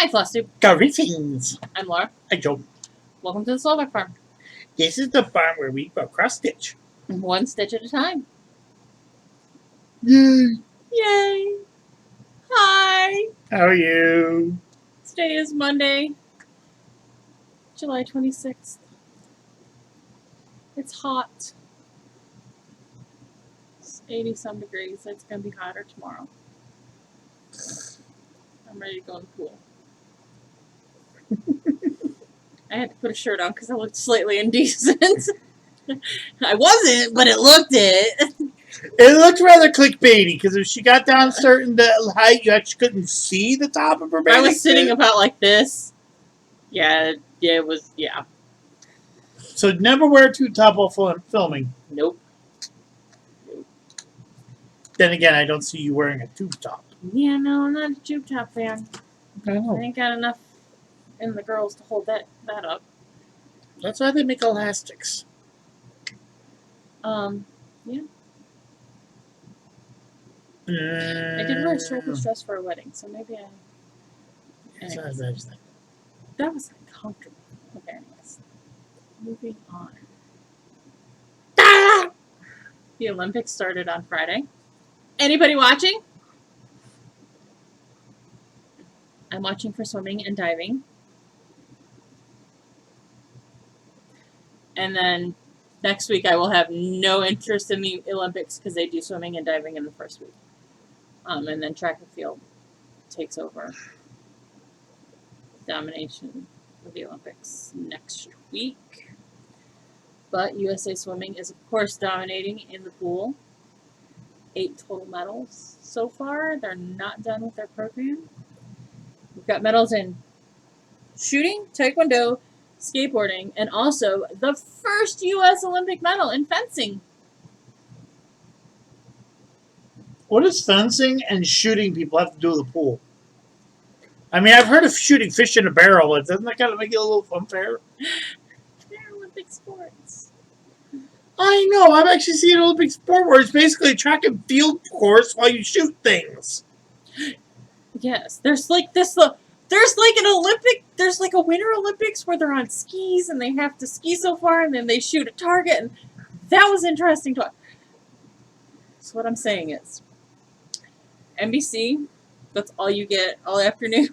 Hi, Flosstube. Greetings. I'm Laura. Hi, Joe. Welcome to the Slovak Farm. This is the farm where we grow cross stitch. One stitch at a time. Yay. Yay! Hi! How are you? Today is Monday, July 26th. It's hot. It's 80-some degrees. It's going to be hotter tomorrow. I'm ready to go in the pool. I had to put a shirt on because I looked slightly indecent. I wasn't, but it looked it. It looked rather clickbaity because if she got down a certain height, you actually couldn't see the top of her bathing I was sitting suit. about like this. Yeah, it was, yeah. So never wear a tube top while filming. Nope. Then again, I don't see you wearing a tube top. Yeah, no, I'm not a tube top fan. I I know. ain't got enough in the girls to hold that up. That's why they make elastics. Yeah. I did wear a shirtless dress for a wedding, so maybe I. It's not Anyways, as bad as that. that was uncomfortable. Okay, anyways. Moving on. The Olympics started on Friday. Anybody watching? I'm watching for swimming and diving. And then next week I will have no interest in the Olympics because they do swimming and diving in the first week. And then track and field takes over domination of the Olympics next week. But USA Swimming is, of course, dominating in the pool. 8 total medals so far. They're not done with their program. We've got medals in shooting, taekwondo, skateboarding, and also the first U.S. Olympic medal in fencing. What does fencing and shooting people have to do with the pool? I mean, I've heard of shooting fish in a barrel. Doesn't that kind of make it a little unfair? They're Olympic sports. I know. I've actually seen an Olympic sport where it's basically a track and field course while you shoot things. Yes, there's like this. There's like an Olympic. There's like a Winter Olympics where they're on skis and they have to ski so far and then they shoot a target, and that was interesting to watch. So what I'm saying is, NBC, that's all you get all afternoon.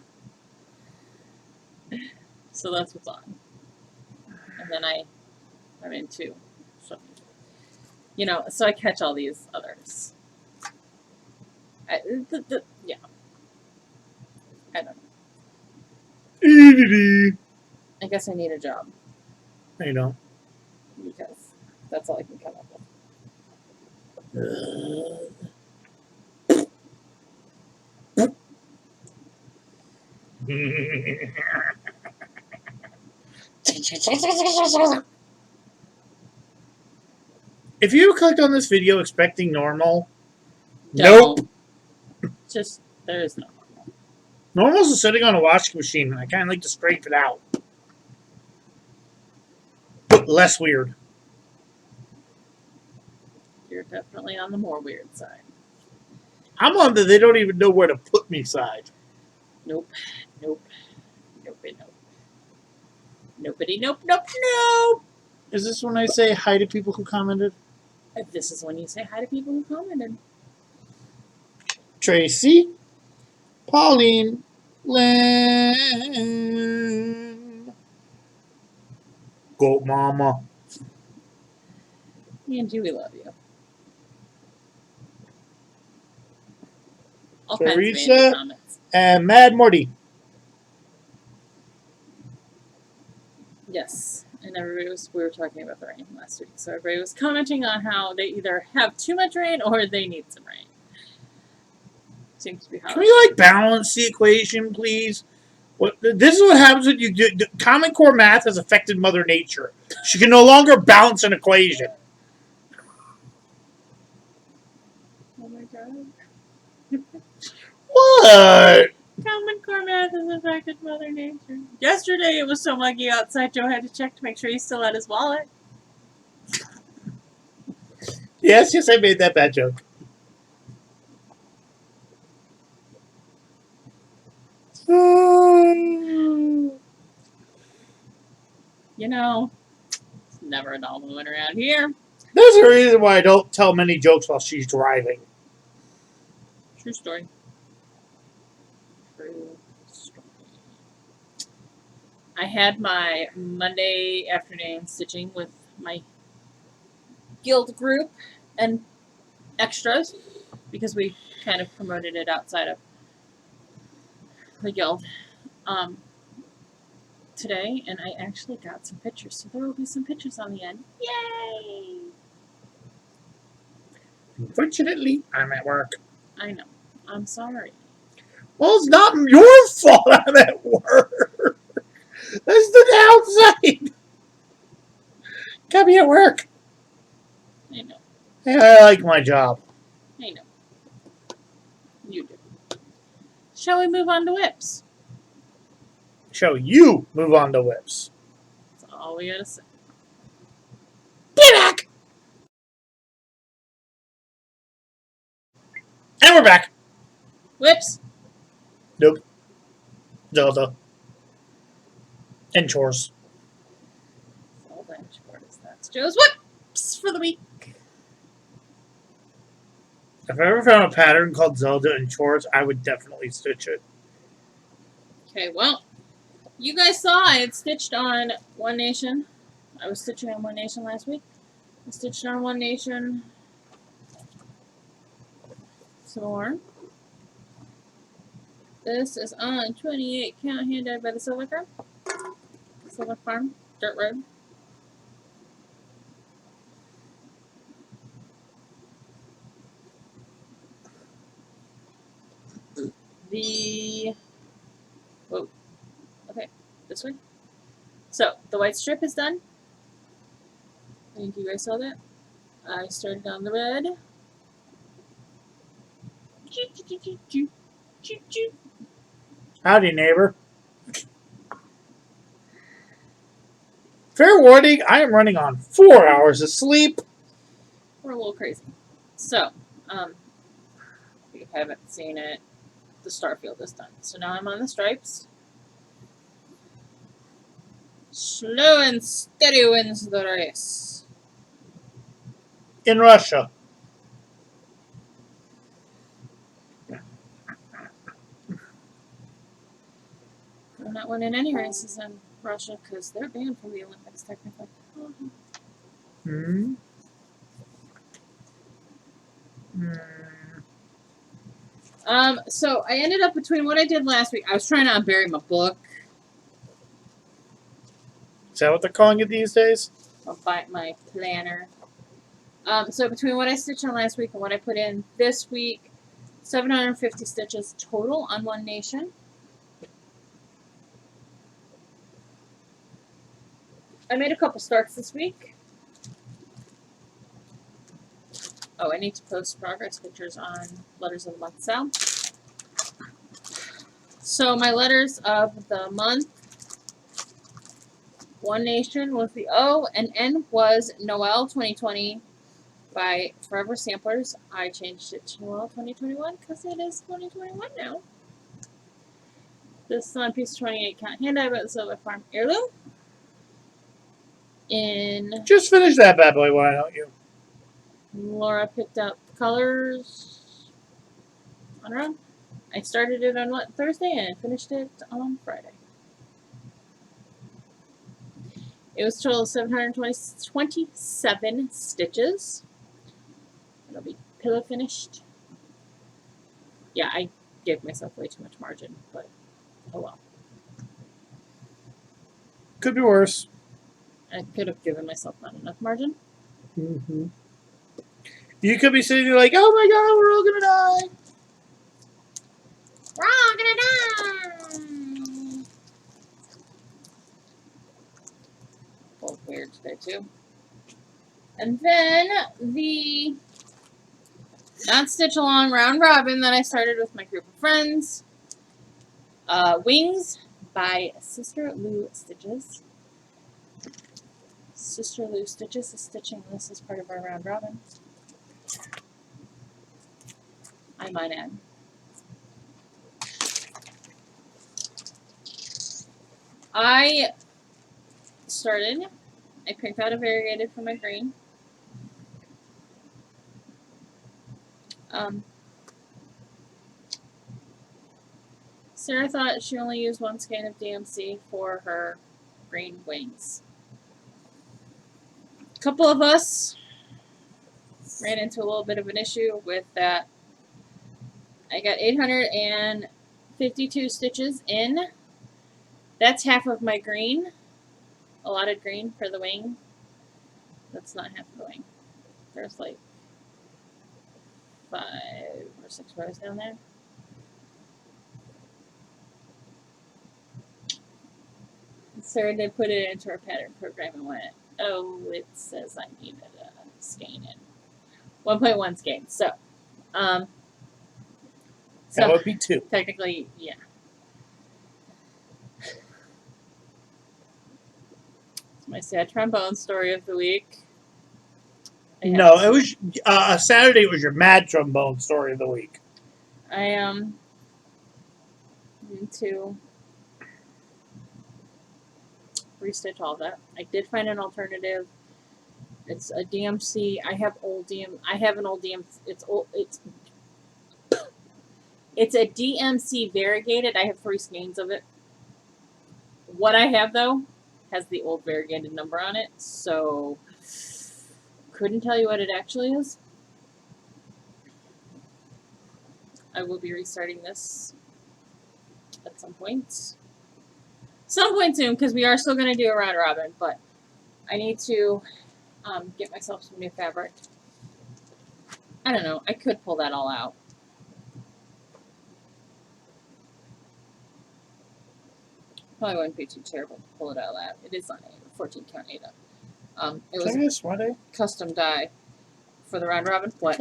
So that's what's on. And then I'm into swimming. So I catch all these others. Yeah. I don't know. I guess I need a job. You know. Because that's all I can come up with. If you clicked on this video expecting normal, Don't. nope. Just, there is no normal. Normal's is sitting on a washing machine, and I kind of like to scrape it out. Less weird. You're definitely on the more weird side. I'm on the they don't even know where to put me side. Nope. Nope. Nope. Nope. Nobody. Nope. Nope. Nope. Is this when I say hi to people who commented? This is when you say hi to people who commented. Tracy, Pauline, Lynn, Goat Mama. Angie, we love you. All kinds of Teresa, Angie comments. and Mad Morty. Yes. And we were talking about the rain last week. So everybody was commenting on how they either have too much rain or they need some rain. Seems to be how. Can we balance the equation, please? This is what happens when you do. Common Core math has affected Mother Nature. She can no longer balance an equation. Oh my god. What? Common Core math has affected Mother Nature. Yesterday it was so muggy outside, Joe had to check to make sure he still had his wallet. Yes, I made that bad joke. You know, it's never a dull moment around here. There's a reason why I don't tell many jokes while she's driving. True story. True story. I had my Monday afternoon stitching with my guild group and extras because we kind of promoted it outside of the guild today, and I actually got some pictures, so there will be some pictures on the end. Yay! Unfortunately, I'm at work. I know. I'm sorry. Well, it's not your fault I'm at work. That's the downside. Gotta be at work. I know. Hey, I like my job. I know. You do. Shall we move on to whips? Shall you move on to whips? That's all we gotta say. Be back! And we're back. Whips! Nope. Zelda. And chores. All dashboard is that's Joe's whips for the week. If I ever found a pattern called Zelda and chores, I would definitely stitch it. Okay, well, you guys saw I had stitched on One Nation. I was stitching on One Nation last week. I stitched on One Nation some more. This is on 28 count hand dyed by the Silver Farm, Dirt Road. Whoa, okay, this way. So, the white strip is done. I think you guys saw that. I started on the red. Howdy, neighbor. Fair warning, I am running on 4 hours of sleep. We're a little crazy. So, if you haven't seen it, the Starfield is done. So now I'm on the stripes. Slow and steady wins the race. In Russia. They're not winning any races in Russia because they're banned from the Olympics, technically. Hmm. So I ended up between what I did last week. I was trying to unbury my book. Is that what they're calling it these days? My planner. So between what I stitched on last week and what I put in this week, 750 stitches total on One Nation. I made a couple starts this week. Oh, I need to post progress pictures on Letters of the Month sale. So my letters of the month, One Nation was the O, and N was Noel 2020 by Forever Samplers. I changed it to Noel 2021 because it is 2021 now. This is on piece 28 count hand dyed by the Silver Farm Heirloom. Just finish that bad boy, why don't you? Laura picked out the colors on her own. I started it on Thursday and finished it on Friday. It was a total of 727 stitches. It'll be pillow finished. Yeah, I gave myself way too much margin, but oh well. Could be worse. I could have given myself not enough margin. Mm-hmm. You could be sitting there like, oh my god, we're all gonna die. We're all gonna die! Both weird today, too. And then the non-stitch along round robin that I started with my group of friends. Wings by Sister Lou Stitches. Sister Lou Stitches is stitching this as part of our round robin. I might add. I picked out a variegated for my green. Sarah thought she only used one skein of DMC for her green wings. A couple of us ran into a little bit of an issue with that. I got 852 stitches in. That's half of my green, allotted green for the wing. That's not half of the wing. There's like 5 or 6 rows down there. Sarah did put it into her pattern program and went, oh, it says I needed a skein in. 1.1 skein. So, That would be 2. Technically, yeah. It's my sad trombone story of the week. No, it was Saturday. It was your mad trombone story of the week. I need to restitch all that. I did find an alternative. It's a DMC. I have an old DMC. It's a DMC variegated. I have 3 skeins of it. What I have though has the old variegated number on it, so couldn't tell you what it actually is. I will be restarting this at some point soon, because we are still going to do a round robin, but I need to get myself some new fabric. I don't know. I could pull that all out. Probably wouldn't be too terrible to pull it all out. It is on a 14 count Ada. It was a custom die for the round robin. What?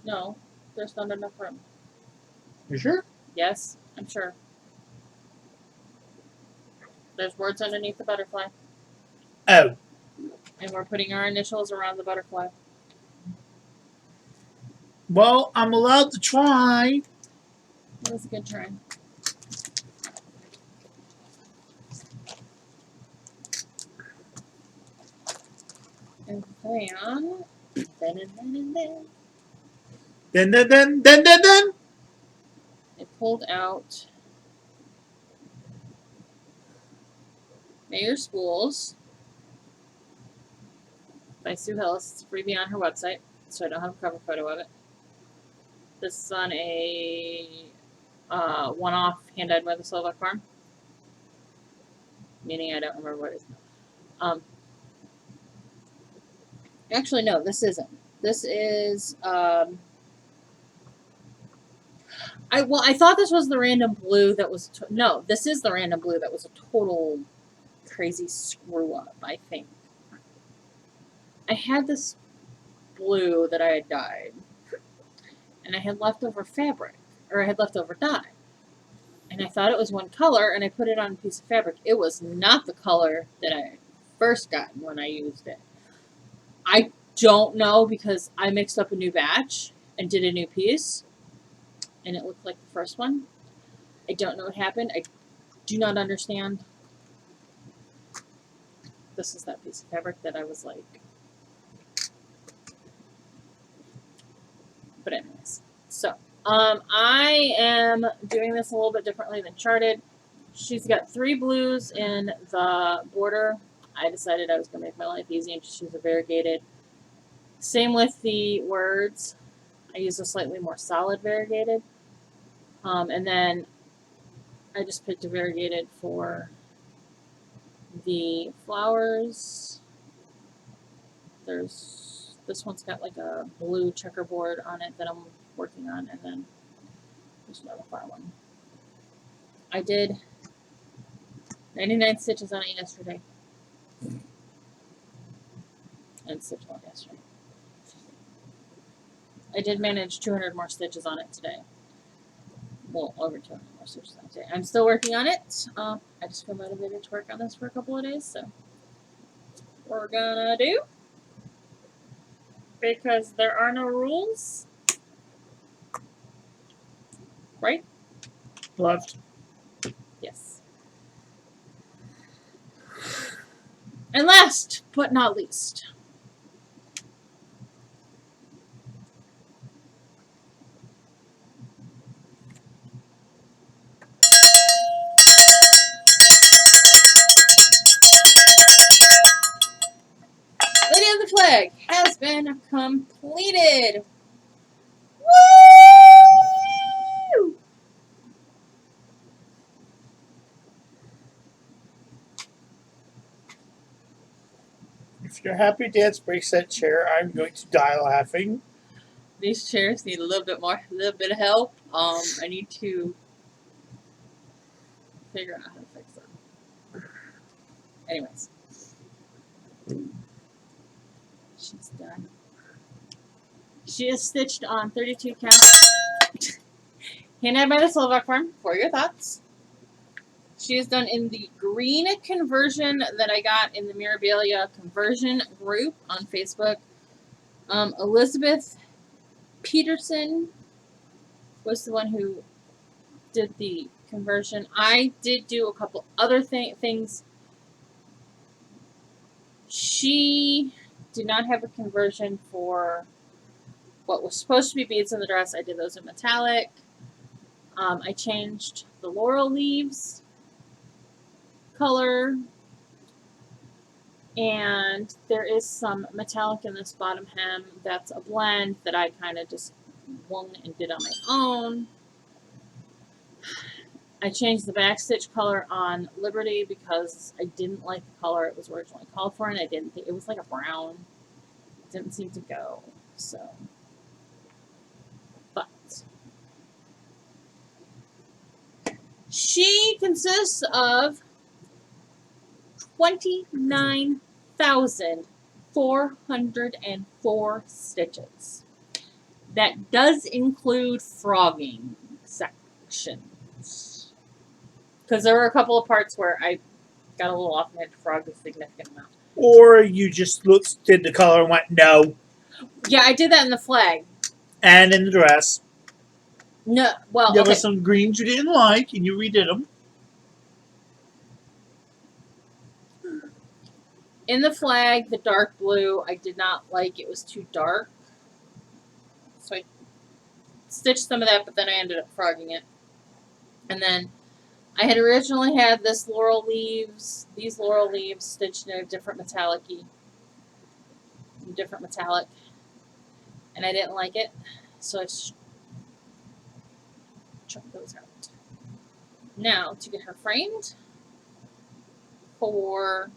No, there's not enough room. You sure? Yes, I'm sure. There's words underneath the butterfly. Oh. And we're putting our initials around the butterfly. Well, I'm allowed to try. That was a good try. And then. It pulled out Mayor Schools by Sue Hillis. It's a freebie on her website, so I don't have a cover photo of it. This is on a one-off hand-dyed by the Slovak farm. Meaning I don't remember what it is. Actually, no, this isn't. This is I thought this was the random blue that was no, this is the random blue that was a total crazy screw up, I think. I had this blue that I had dyed, and I had leftover fabric, or I had leftover dye, and I thought it was one color, and I put it on a piece of fabric. It was not the color that I first got when I used it. I don't know, because I mixed up a new batch and did a new piece, and it looked like the first one. I don't know what happened. I do not understand. This is that piece of fabric that I was like. But anyways, so I am doing this a little bit differently than Charted. She's got 3 blues in the border. I decided I was going to make my life easy and just use a variegated. Same with the words. I used a slightly more solid variegated. And then I just picked a variegated for the flowers. This one's got like a blue checkerboard on it that I'm working on, and then there's another flower one. I did 99 stitches on it yesterday. And stitched one yesterday. I did manage 200 more stitches on it today. Well, over 200 more stitches on it today. I'm still working on it. I just feel motivated to work on this for a couple of days, so we're gonna do. Because there are no rules. Right? Left. Yes. And last but not least, Lady of the Flag has been completed. Woo! If your happy dance breaks that chair, I'm going to die laughing. These chairs need a little bit of help. I need to figure out how to fix them. Anyways, she's done. She is stitched on 32 count. Handed by the Slovak firm for your thoughts. She is done in the green conversion that I got in the Mirabilia conversion group on Facebook. Elizabeth Peterson was the one who did the conversion. I did do a couple other things. She did not have a conversion for what was supposed to be beads in the dress. I did those in metallic. I changed the laurel leaves color, and there is some metallic in this bottom hem that's a blend that I kind of just wung and did on my own. I changed the backstitch color on Liberty because I didn't like the color it was originally called for, and I didn't think it was like a brown. It didn't seem to go. So, but she consists of 29,404 stitches. That does include frogging sections. Because there were a couple of parts where I got a little off and had to frog a significant amount. Or you just did the color and went, no. Yeah, I did that in the flag. And in the dress. No, well, There okay. were some greens you didn't like, and you redid them. In the flag, the dark blue, I did not like. It was too dark. So I stitched some of that, but then I ended up frogging it. And then I had originally had these laurel leaves stitched in a different metallic, and I didn't like it, so I chucked those out. Now, to get her framed for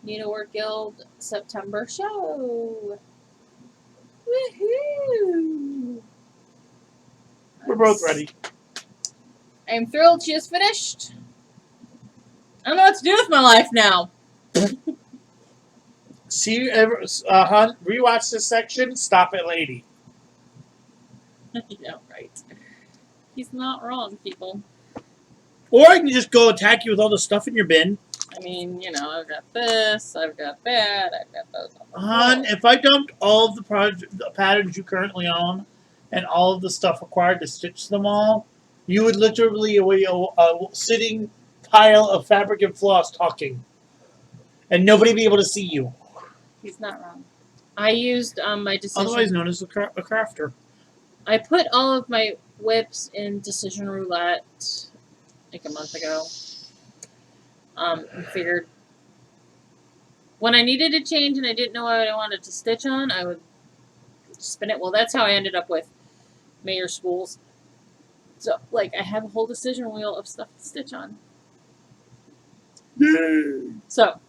Needlework Guild September show. Woohoo! We're both ready. I am thrilled she is finished. I don't know what to do with my life now. See, Hunt, rewatch this section, stop at Lady. Yeah, right. He's not wrong, people. Or I can just go attack you with all the stuff in your bin. I mean, you know, I've got this, I've got that, I've got those. Hon, if I dumped all of the patterns you currently own and all of the stuff required to stitch them all, you would literally be a sitting pile of fabric and floss talking. And nobody would be able to see you. He's not wrong. I used my decision. Otherwise known as a crafter. I put all of my whips in Decision Roulette like a month ago. And figured when I needed a change and I didn't know what I wanted to stitch on, I would spin it. Well, that's how I ended up with Mayor Schools. So, like, I have a whole decision wheel of stuff to stitch on. Yay! So,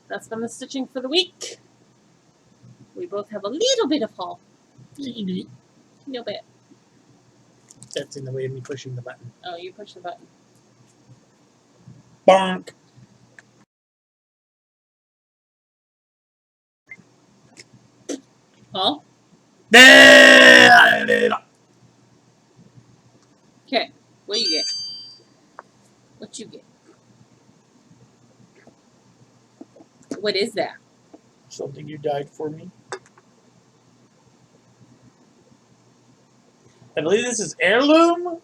that's been the stitching for the week. We both have a little bit of haul. Little bit. That's in the way of me pushing the button. Oh, you push the button. Bonk! Paul? Okay, what you get? What you get? What is that? Something you dyed for me. I believe this is heirloom.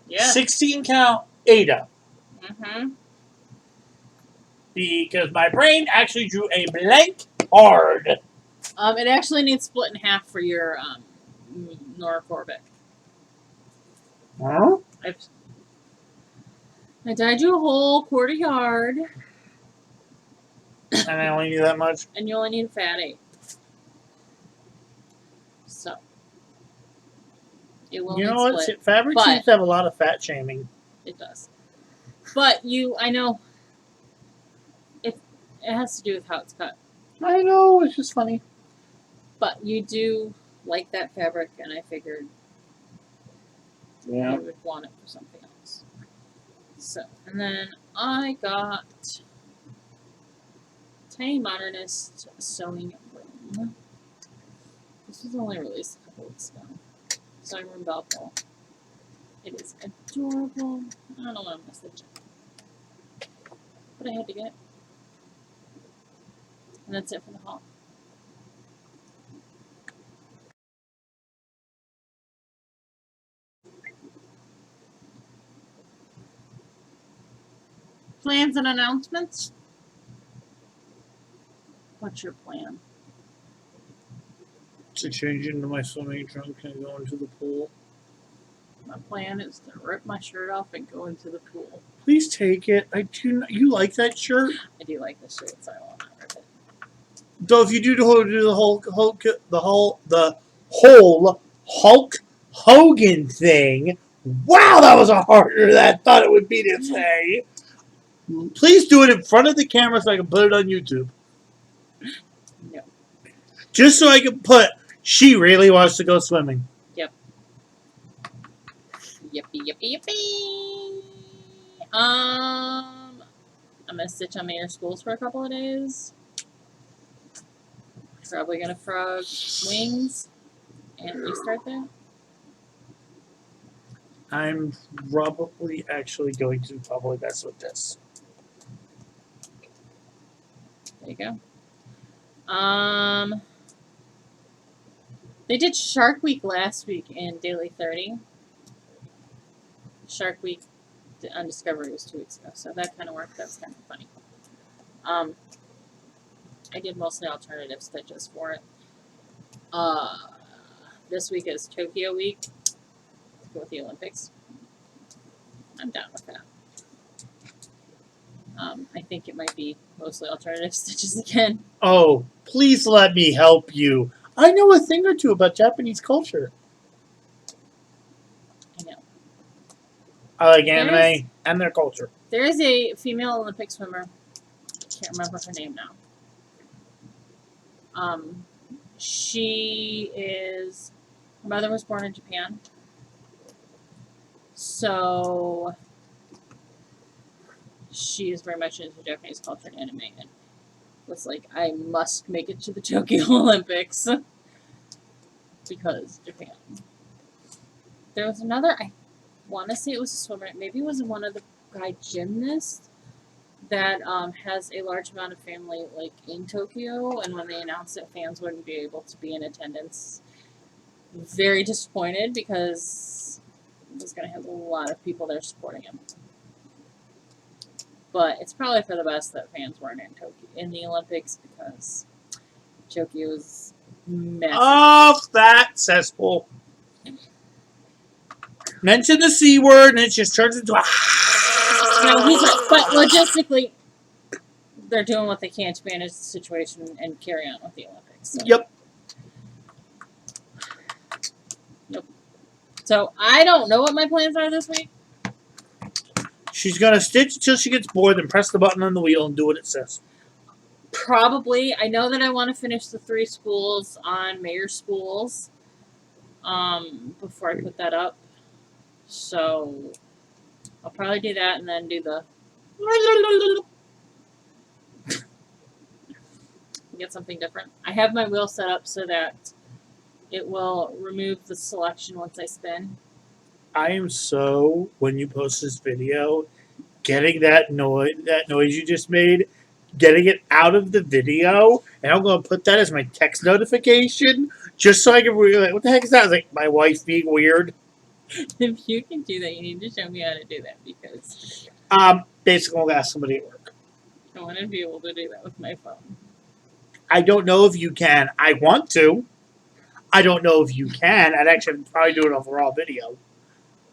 Yeah. 16 count Ada. Mm-hmm. Because my brain actually drew a blank card. It actually needs split in half for your Nora Corbic. Huh? I dyed you a whole quarter yard. And I only need that much. And you only need a fat 8. So it will You need know what? split. Fabric but seems to have a lot of fat shaming. It does. But I know it has to do with how it's cut. I know, it's just funny. But you do like that fabric, and I figured you would want it for something else. So, and then I got Tiny Modernist Sewing Room. This was only released a couple weeks ago. Sewing Room Belleville. It is adorable. I don't know what I'm going to stitch it. But I had to get it. And that's it for the haul. Plans and announcements? What's your plan? To change into my swimming trunk and go into the pool. My plan is to rip my shirt off and go into the pool. Please take it. You like that shirt? I do like this shirt, so I want to rip it. Though if you do the whole Hulk Hogan thing, wow, that was harder than I thought it would be to say. Please do it in front of the camera so I can put it on YouTube. No. Just so I can put, she really wants to go swimming. Yep. Yippee. I'm gonna stitch on Mayor Schools for a couple of days. Probably gonna frog wings and restart that. I'm probably actually going to mess with this. There you go. They did Shark Week last week in Daily 30. Shark Week on Discovery was 2 weeks ago, so that kind of worked. That was kind of funny. I did mostly alternative stitches for it. This week is Tokyo Week to go with the Olympics. I'm down with that. I think it might be mostly alternative stitches again. Oh, please let me help you. I know a thing or two about Japanese culture. I know. I like anime and their culture. There is a female Olympic swimmer. I can't remember her name now. Her mother was born in Japan. So she is very much into Japanese culture and anime, and was like, I must make it to the Tokyo Olympics because Japan. There was another, I want to say it was a swimmer, maybe it was one of the guy gymnasts that has a large amount of family like in Tokyo, and when they announced that fans wouldn't be able to be in attendance, very disappointed because he was going to have a lot of people there supporting him. But it's probably for the best that fans weren't in Tokyo in the Olympics because Tokyo is massive. Oh, that cesspool. Mention the C word and it just turns into a... No, he's like, but logistically, they're doing what they can to manage the situation and carry on with the Olympics. So. Yep. Nope. So I don't know what my plans are this week. She's going to stitch until she gets bored and press the button on the wheel and do what it says. Probably. I know that I want to finish the 3 schools on Mayor Schools before I put that up. So I'll probably do that and then do the get something different. I have my wheel set up so that it will remove the selection once I spin. I am so, when you post this video, getting that noise you just made getting it out of the video, and I'm going to put that as my text notification just so I can be like, what the heck is that? I was like, my wife being weird. If you can do that, you need to show me how to do that because Basically, I'll ask somebody at work. I want to be able to do that with my phone. I don't know if you can. I want to. I don't know if you can. I'd actually probably do it over raw video.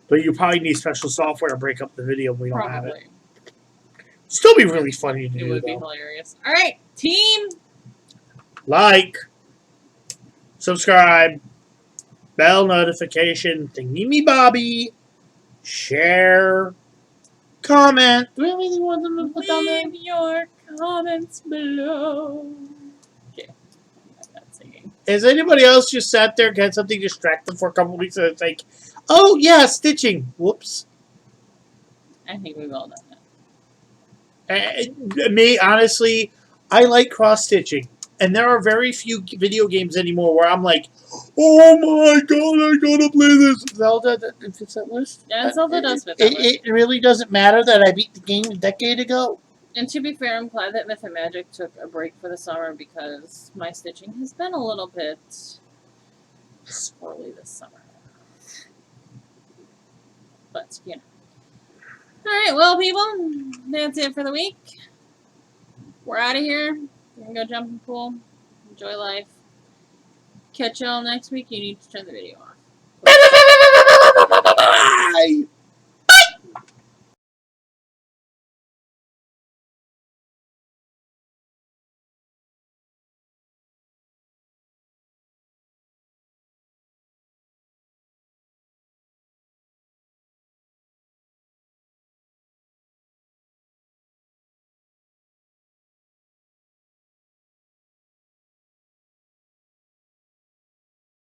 But you probably need special software to break up the video if we don't have it. Probably. Still be really funny to It do, would be though. hilarious. All right, team. Like, subscribe, bell notification, thingy me bobby, share, comment. Do we have anything more than to put down there? Leave your comments below. Okay, I'm not singing. Has anybody else just sat there and had something distract them for a couple weeks and it's like, oh yeah, stitching. Whoops. I think we've all done that. Me, honestly, I like cross stitching. And there are very few video games anymore where I'm like, oh my god, I gotta play this. Zelda, if it's that list. Yeah, Zelda does fit that list. It really doesn't matter that I beat the game a decade ago. And to be fair, I'm glad that Myth and Magic took a break for the summer because my stitching has been a little bit squirrely this summer. But, you know. Alright, well, people, that's it for the week. We're out of here. We're going to go jump in the pool. Enjoy life. Catch y'all next week. You need to turn the video off. Bye.